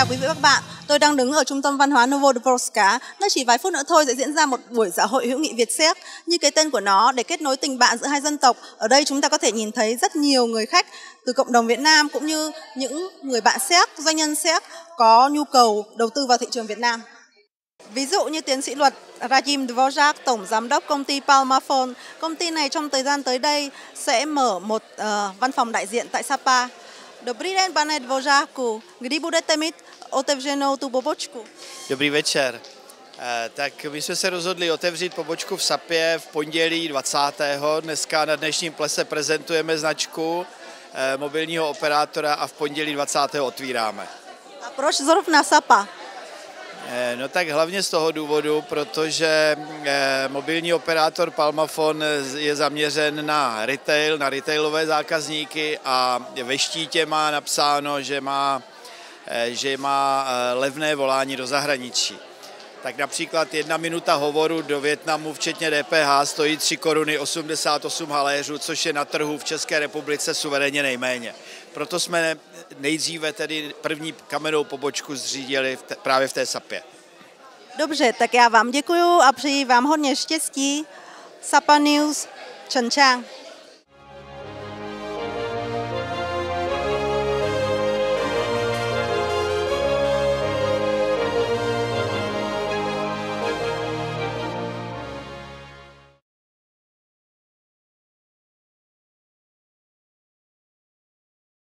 chào quý vị và các bạn. Tôi đang đứng ở trung tâm văn hóa Novodvorska, nơi chỉ vài phút nữa thôi sẽ diễn ra một buổi dạ hội hữu nghị Việt-Séc. Như cái tên của nó, để kết nối tình bạn giữa hai dân tộc, ở đây chúng ta có thể nhìn thấy rất nhiều người khách từ cộng đồng Việt Nam cũng như những người bạn Séc, doanh nhân Séc có nhu cầu đầu tư vào thị trường Việt Nam. Ví dụ như tiến sĩ luật Radim Dvorak, tổng giám đốc công ty Palmaphone. Công ty này trong thời gian tới đây sẽ mở một văn phòng đại diện tại Sapa. Dobrý den, pane Dvořáku. Kdy budete mít otevřenou tu pobočku? Dobrý večer. Tak my jsme se rozhodli otevřít pobočku v Sapě v pondělí 20. Dneska na dnešním plese prezentujeme značku mobilního operátora a v pondělí 20. otvíráme. A proč zrovna Sapa? No tak hlavně z toho důvodu, protože mobilní operátor Palmafon je zaměřen na retail, na retailové zákazníky a ve štítě má napsáno, že má levné volání do zahraničí. Tak například 1 minuta hovoru do Vietnamu včetně DPH stojí 3 koruny 88 haléřů, což je na trhu v České republice suverénně nejméně. Proto jsme nejdříve tedy první kamennou pobočku zřídili právě v té Sapě. Dobře, tak já vám děkuju a přeji vám hodně štěstí. Sapa News, Čan čan.